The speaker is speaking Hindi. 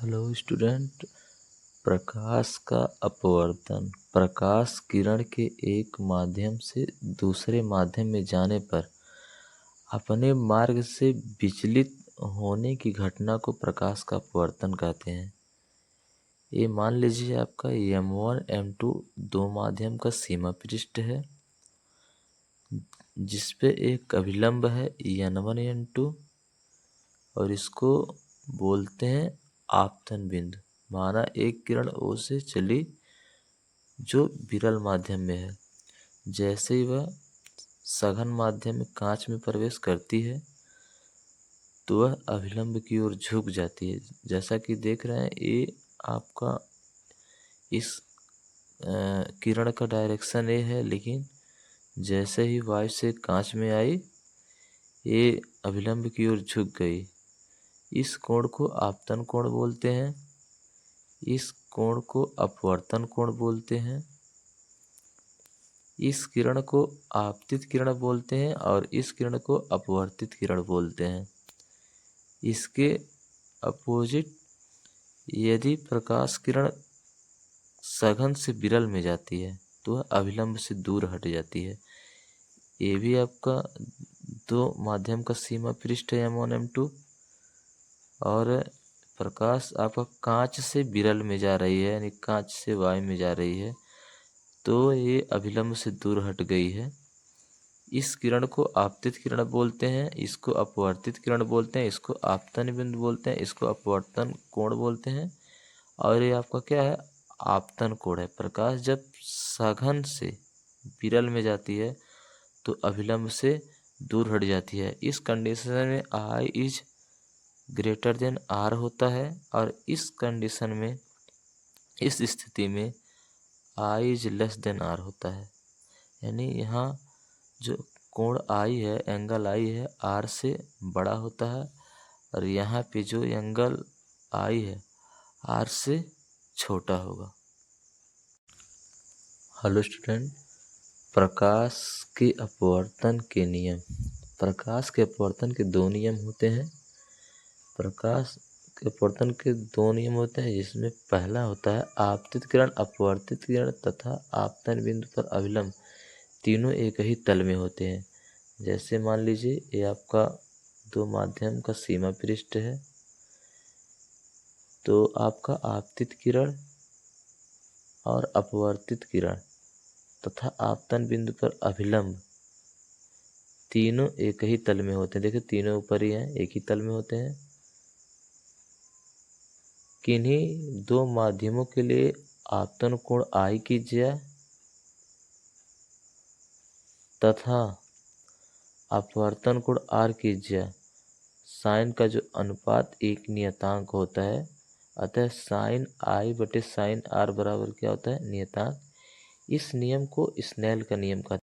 Hello student. प्रकाश का अपवर्तन प्रकाश किरण के एक माध्यम से दूसरे माध्यम में जाने पर अपने मार्ग से विचलित होने की घटना को प्रकाश का अपवर्तन कहते हैं। ये मान लीजिए आपका M1 M2 दो माध्यम का सीमा पृष्ठ है जिसपे एक अभिलंब है N1 N2 और इसको बोलते हैं आपतन बिंदु। माना एक किरण O से चली जो विरल माध्यम में है। जैसे ही वह सघन माध्यम में कांच में प्रवेश करती है तो वह अभिलंब की ओर झुक जाती है। जैसा कि देख रहे हैं ये आपका इस किरण का डायरेक्शन ए है, लेकिन जैसे ही वायु से कांच में आई ये अभिलंब की ओर झुक गई। इस कोण को आपतन कोण बोलते हैं। इस कोण को अपवर्तन कोण बोलते हैं। इस किरण को आपतित किरण बोलते हैं और इस किरण को अपवर्तित किरण बोलते हैं। इसके अपोजिट यदि प्रकाश किरण सघन से विरल में जाती है तो वह अभिलंब से दूर हट जाती है। ये भी आपका दो माध्यम का सीमा पृष्ठ है M1 M2 और प्रकाश आपका कांच से विरल में जा रही है, यानी कांच से वायु में जा रही है, तो ये अभिलंब से दूर हट गई है। इस किरण को आपतित किरण बोलते हैं, इसको अपवर्तित किरण बोलते हैं, इसको आपतन बिंदु बोलते हैं, इसको अपवर्तन कोण बोलते हैं। और ये आपका क्या है, आपतन कोण है। प्रकाश जब सघन से विरल में जाती है तो अभिलंब से दूर हट जाती है। इस कंडीशन में I is greater than R होता है और इस कंडीशन में, इस स्थिति में I is less than R होता है। यानी यहाँ जो कोण I है, एंगल I है, R से बड़ा होता है और यहाँ पे जो एंगल I है R से छोटा होगा। हेलो स्टूडेंट, प्रकाश के अपवर्तन के नियम। प्रकाश के अपवर्तन के दो नियम होते हैं। प्रकाश के अपवर्तन के दो नियम होते हैं, जिसमें पहला होता है आपतित किरण, अपवर्तित किरण तथा आपतन बिंदु पर अभिलंब तीनों एक ही तल में होते हैं। जैसे मान लीजिए ये आपका दो माध्यम का सीमा पृष्ठ है, तो आपका आपतित किरण और अपवर्तित किरण तथा आपतन बिंदु पर अभिलंब तीनों एक ही तल में होते हैं। देखिए तीनों ऊपर ही हैं, एक ही तल में होते हैं। किन्हीं दो माध्यमों के लिए आपतन कोण I कीजिए तथा अपवर्तन कोण R कीजिए। साइन का जो अनुपात एक नियतांक होता है, अतः साइन I बटे साइन R बराबर क्या होता है, नियतांक। इस नियम को स्नेल का नियम कहते हैं।